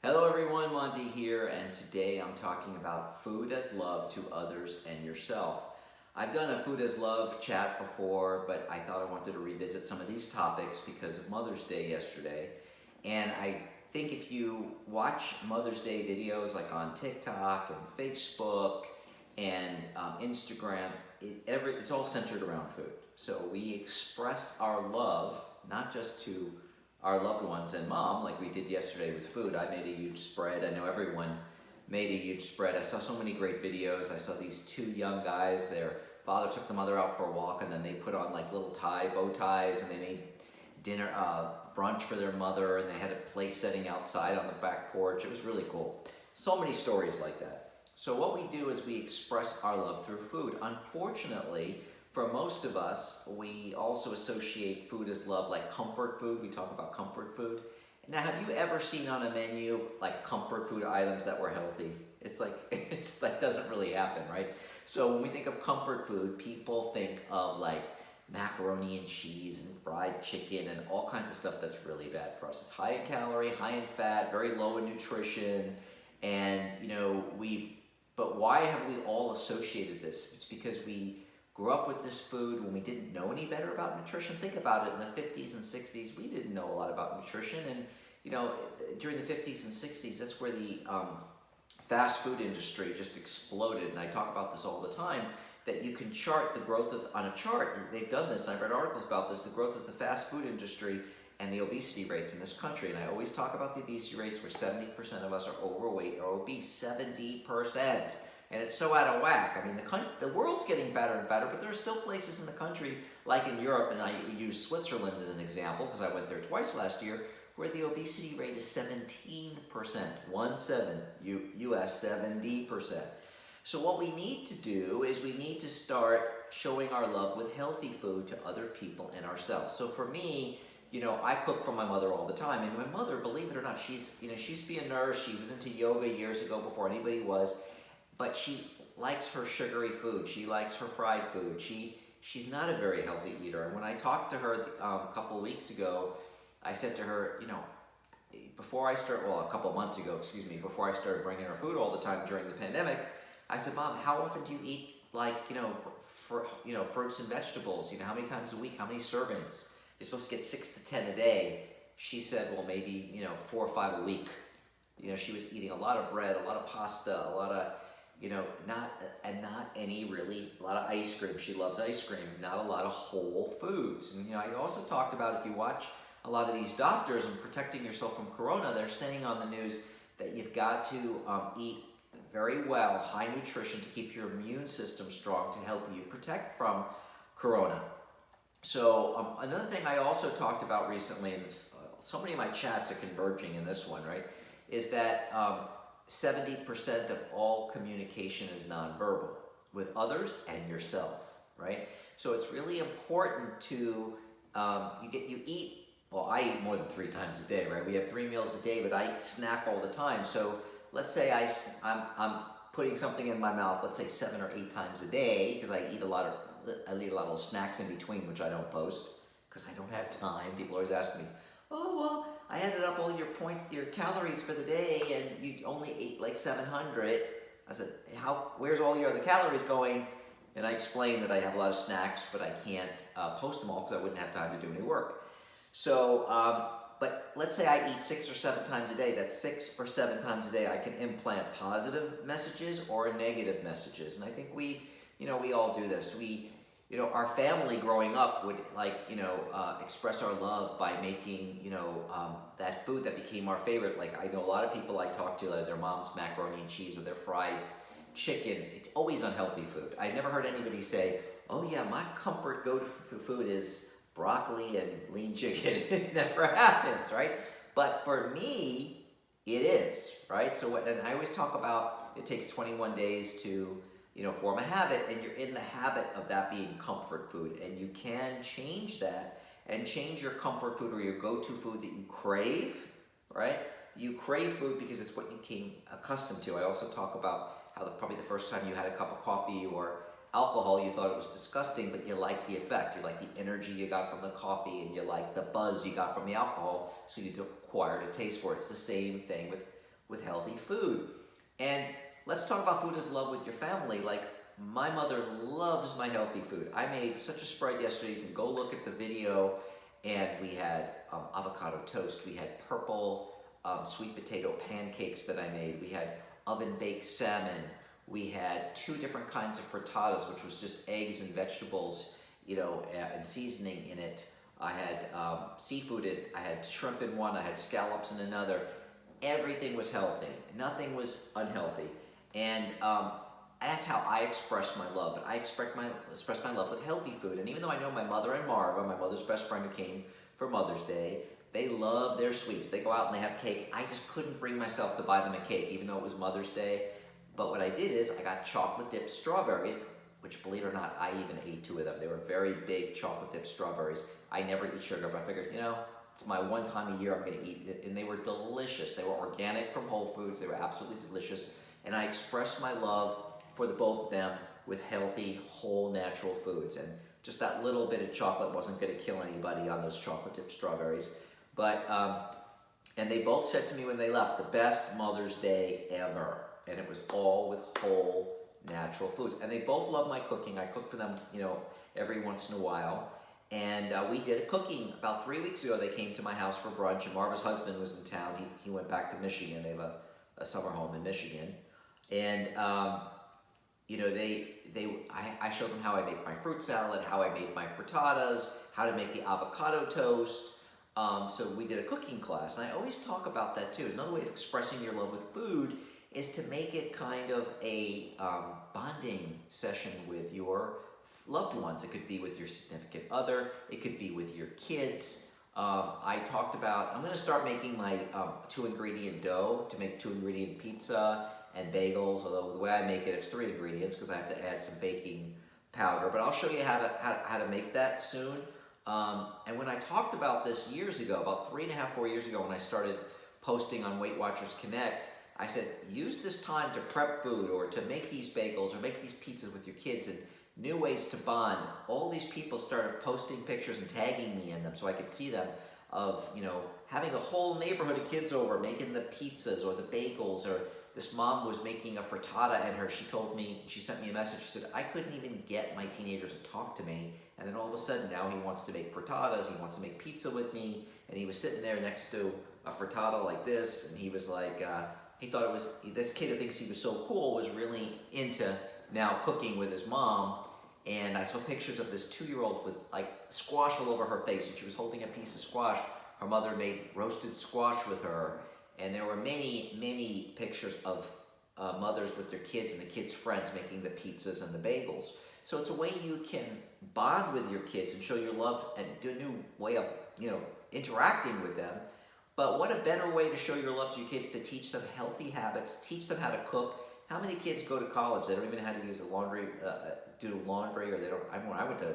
Hello everyone, Monty here, and today I'm talking about food as love to others and yourself. I've done a food as love chat before, but I thought I wanted to revisit some of these topics because of Mother's Day yesterday. And I think if you watch Mother's Day videos like on TikTok and Facebook and Instagram, it's all centered around food. So we express our love, not just to our loved ones and mom, like we did yesterday with food. I made a huge spread. I know everyone made a huge spread. I saw so many great videos. I saw these two young guys. Their father took the mother out for a walk, and then they put on like little bow ties, and they made dinner, brunch for their mother, and they had a place setting outside on the back porch. It was really cool. So many stories like that. So what we do is we express our love through food. Unfortunately, for most of us, we also associate food as love, like comfort food. We talk about comfort food. Now, have you ever seen on a menu like comfort food items that were healthy? It's like doesn't really happen, right? So when we think of comfort food, people think of like macaroni and cheese and fried chicken and all kinds of stuff that's really bad for us. It's high in calorie, high in fat, very low in nutrition, and but why have we all associated this? It's because we grew up with this food when we didn't know any better about nutrition. Think about it, in the 50s and 60s, we didn't know a lot about nutrition. And during the 50s and 60s, that's where the fast food industry just exploded. And I talk about this all the time, that you can chart the growth on a chart. They've done this, and I've read articles about this, the growth of the fast food industry and the obesity rates in this country. And I always talk about the obesity rates where 70% of us are overweight or obese, 70%. And it's so out of whack. I mean, the world's getting better and better, but there are still places in the country, like in Europe, and I use Switzerland as an example because I went there twice last year, where the obesity rate is 17%, 17, US 70%. So what we need to do is we need to start showing our love with healthy food to other people and ourselves. So for me, I cook for my mother all the time, and my mother, believe it or not, she used to be a nurse. She was into yoga years ago before anybody was. But she likes her sugary food. She likes her fried food. She's not a very healthy eater. And when I talked to her a couple of weeks ago, I said to her, a couple of months ago, before I started bringing her food all the time during the pandemic, I said, Mom, how often do you eat fruits and vegetables? How many times a week? How many servings? You're supposed to get 6 to 10 a day. She said, well, maybe 4 or 5 a week. She was eating a lot of bread, a lot of pasta, a lot of a lot of ice cream. She loves ice cream, not a lot of whole foods. And I also talked about, if you watch a lot of these doctors and protecting yourself from corona, they're saying on the news that you've got to eat very well, high nutrition to keep your immune system strong to help you protect from corona. So another thing I also talked about recently, and so many of my chats are converging in this one, right, is that 70% of all communication is nonverbal with others and yourself, right? So it's really important to you eat. Well, I eat more than 3 times a day, right? We have 3 meals a day, but I snack all the time. So let's say I'm putting something in my mouth, let's say 7 or 8 times a day, because I eat a lot of snacks in between, which I don't post because I don't have time. People always ask me, oh, well, I added up all your calories for the day, and you only ate like 700. I said, where's all your other calories going? And I explained that I have a lot of snacks, but I can't post them all because I wouldn't have time to do any work. So, but let's say I eat 6 or 7 times a day. That's 6 or 7 times a day I can implant positive messages or negative messages. And I think we all do this. Our family growing up would express our love by making, that food that became our favorite. Like, I know a lot of people I talk to, their mom's macaroni and cheese or their fried chicken. It's always unhealthy food. I never heard anybody say, oh yeah, my comfort go-to food is broccoli and lean chicken. It never happens, right? But for me, it is, right? So and I always talk about it takes 21 days to form a habit, and you're in the habit of that being comfort food, and you can change that and change your comfort food or your go-to food that you crave, right? You crave food because it's what you came accustomed to. I also talk about how probably the first time you had a cup of coffee or alcohol, you thought it was disgusting, but you liked the effect. You liked the energy you got from the coffee, and you liked the buzz you got from the alcohol, so you acquired a taste for it. It's the same thing with healthy food. And let's talk about food as love with your family. Like, my mother loves my healthy food. I made such a spread yesterday. You can go look at the video. And we had avocado toast. We had purple sweet potato pancakes that I made. We had oven-baked salmon. We had 2 different kinds of frittatas, which was just eggs and vegetables, and seasoning in it. I had seafood. I had shrimp in one. I had scallops in another. Everything was healthy. Nothing was unhealthy. And that's how I express my love. But I express my love with healthy food. And even though I know my mother and Marva, my mother's best friend who came for Mother's Day, they love their sweets. They go out and they have cake. I just couldn't bring myself to buy them a cake, even though it was Mother's Day. But what I did is I got chocolate dipped strawberries, which, believe it or not, I even ate 2 of them. They were very big chocolate dipped strawberries. I never eat sugar, but I figured, it's my one time a year I'm going to eat it. And they were delicious. They were organic from Whole Foods. They were absolutely delicious. And I expressed my love for the both of them with healthy, whole, natural foods. And just that little bit of chocolate wasn't going to kill anybody on those chocolate-dipped strawberries. But, and they both said to me when they left, the best Mother's Day ever. And it was all with whole, natural foods. And they both love my cooking. I cook for them, every once in a while. And we did a cooking about 3 weeks ago. They came to my house for brunch, and Marva's husband was in town. He went back to Michigan. They have a summer home in Michigan. And, I showed them how I make my fruit salad, how I made my frittatas, how to make the avocado toast. So we did a cooking class, and I always talk about that too. Another way of expressing your love with food is to make it kind of a bonding session with your loved ones. It could be with your significant other. It could be with your kids. I talked about, I'm going to start making my 2-ingredient dough to make 2-ingredient pizza and bagels, although the way I make it, it's 3 ingredients because I have to add some baking powder. But I'll show you how to make that soon. And when I talked about this years ago, about 3.5, 4 years ago, when I started posting on Weight Watchers Connect, I said, use this time to prep food or to make these bagels or make these pizzas with your kids and new ways to bond. All these people started posting pictures and tagging me in them so I could see them of, having the whole neighborhood of kids over, making the pizzas or the bagels, or this mom was making a frittata and she sent me a message, she said, I couldn't even get my teenagers to talk to me. And then all of a sudden now he wants to make frittatas, he wants to make pizza with me, and he was sitting there next to a frittata like this, and he was like, he thought it was, this kid who thinks he was so cool was really into now cooking with his mom. And I saw pictures of this 2-year-old with like squash all over her face, and she was holding a piece of squash. Her mother made roasted squash with her, and there were many, many pictures of mothers with their kids and the kids' friends making the pizzas and the bagels. So it's a way you can bond with your kids and show your love and do a new way of, interacting with them. But what a better way to show your love to your kids, to teach them healthy habits, teach them how to cook. How many kids go to college? They don't even know how to use the laundry, do laundry, or they don't. I went to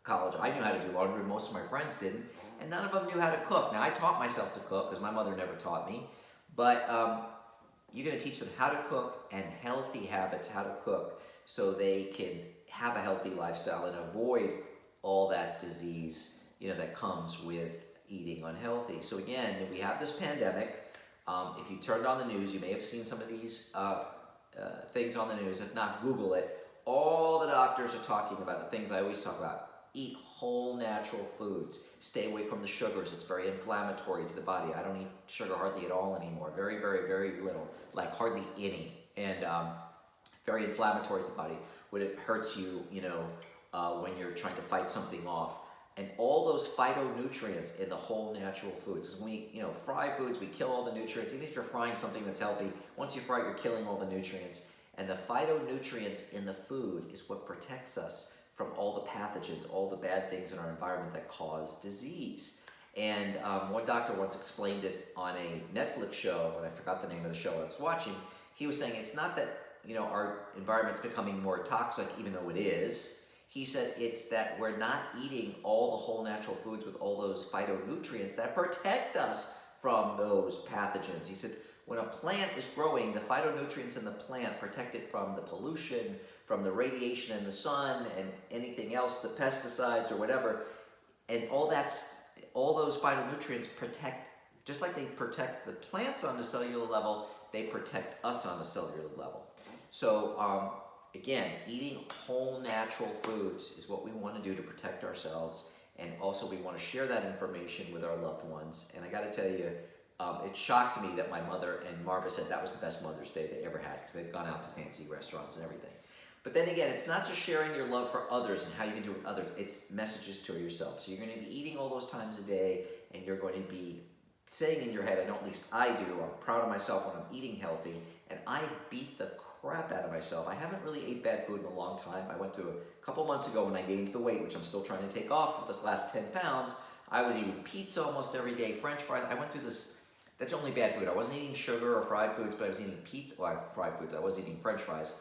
college. I knew how to do laundry. Most of my friends didn't, and none of them knew how to cook. Now I taught myself to cook because my mother never taught me. But you're going to teach them how to cook and healthy habits, how to cook, so they can have a healthy lifestyle and avoid all that disease, that comes with eating unhealthy. So again, we have this pandemic. If you turned on the news, you may have seen some of these things on the news. If not, Google it. All the doctors are talking about the things I always talk about. Eat whole natural foods. Stay away from the sugars. It's very inflammatory to the body. I don't eat sugar hardly at all anymore. Very, very, very little. Like hardly any. And very inflammatory to the body. When it hurts you, when you're trying to fight something off. And all those phytonutrients in the whole natural foods. Because when we, fry foods, we kill all the nutrients. Even if you're frying something that's healthy, once you fry it, you're killing all the nutrients. And the phytonutrients in the food is what protects us from all the pathogens, all the bad things in our environment that cause disease. And one doctor once explained it on a Netflix show, and I forgot the name of the show I was watching. He was saying it's not that, our environment's becoming more toxic, even though it is. He said it's that we're not eating all the whole natural foods with all those phytonutrients that protect us from those pathogens. He said when a plant is growing, the phytonutrients in the plant protect it from the pollution, from the radiation in the sun, and anything else, the pesticides or whatever. And all those phytonutrients protect Just like they protect the plants on the cellular level, they protect us on the cellular level. So again, eating whole natural foods is what we want to do to protect ourselves, and also we want to share that information with our loved ones. And I got to tell you, it shocked me that my mother and Marva said that was the best Mother's Day they ever had, because they've gone out to fancy restaurants and everything. But then again, it's not just sharing your love for others and how you can do it with others, it's messages to yourself. So you're going to be eating all those times a day, and you're going to be saying in your head, I know at least I do, I'm proud of myself when I'm eating healthy, and I beat the crap out of myself. I haven't really ate bad food in a long time. I went through a couple months ago when I gained the weight, which I'm still trying to take off for this last 10 pounds. I was eating pizza almost every day, French fries. I went through this. That's only bad food. I wasn't eating sugar or fried foods, but I was eating pizza. Well, fried foods. I was eating French fries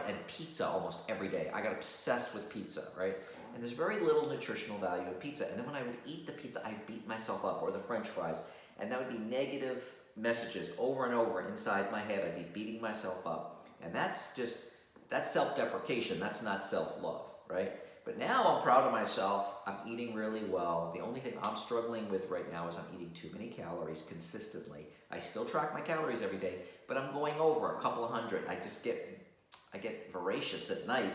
and pizza almost every day. I got obsessed with pizza, right? And there's very little nutritional value in pizza. And then when I would eat the pizza, I'd beat myself up, or the French fries. And that would be negative messages over and over inside my head. I'd be beating myself up. And that's self-deprecation. That's not self-love, right? But now I'm proud of myself. I'm eating really well. The only thing I'm struggling with right now is I'm eating too many calories consistently. I still track my calories every day, but I'm going over a couple of hundred. I get voracious at night,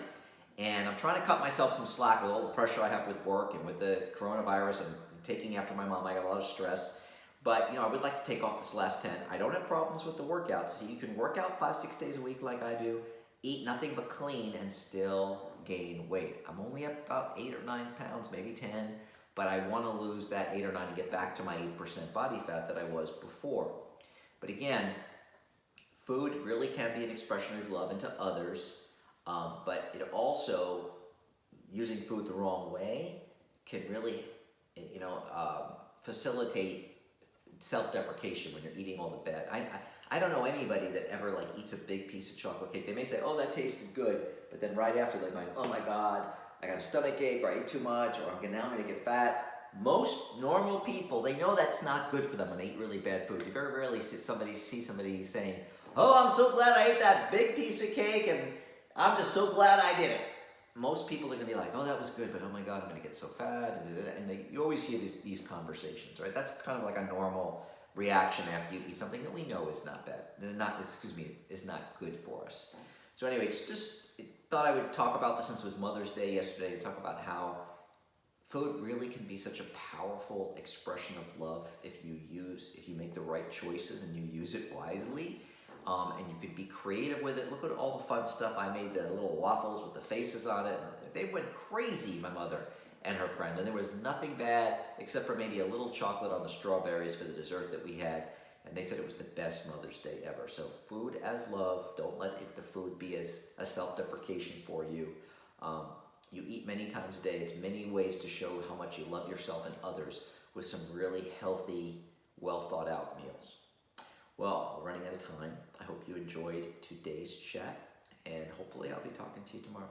and I'm trying to cut myself some slack with all the pressure I have with work and with the coronavirus and taking after my mom. I got a lot of stress. But, I would like to take off this last 10. I don't have problems with the workouts. So you can work out 5-6 days a week like I do, eat nothing but clean, and still gain weight. I'm only up about 8 or 9 pounds, maybe 10, but I want to lose that 8 or 9 and get back to my 8% body fat that I was before. But again, food really can be an expression of love into others, but it also, using food the wrong way, can really, facilitate self-deprecation when you're eating all the bad. I don't know anybody that ever eats a big piece of chocolate cake. They may say, oh, that tasted good, but then right after they're going, oh my God, I got a stomach ache, or I ate too much, or now I'm gonna get fat. Most normal people, they know that's not good for them when they eat really bad food. You very rarely see somebody saying, oh, I'm so glad I ate that big piece of cake, and I'm just so glad I did it. Most people are going to be like, oh, that was good, but oh my God, I'm going to get so fat. And you always hear these conversations, right? That's kind of like a normal reaction after you eat something that we know is not bad. Is not good for us. So anyway, just thought I would talk about this since it was Mother's Day yesterday, to talk about how food really can be such a powerful expression of love if you make the right choices and you use it wisely. And you could be creative with it. Look at all the fun stuff I made, the little waffles with the faces on it. They went crazy, my mother and her friend. And there was nothing bad except for maybe a little chocolate on the strawberries for the dessert that we had. And they said it was the best Mother's Day ever. So food as love. Don't let the food be as a self-deprecation for you. You eat many times a day. It's many ways to show how much you love yourself and others with some really healthy, well thought out meals. Well, we're running out of time. I hope you enjoyed today's chat, and hopefully I'll be talking to you tomorrow.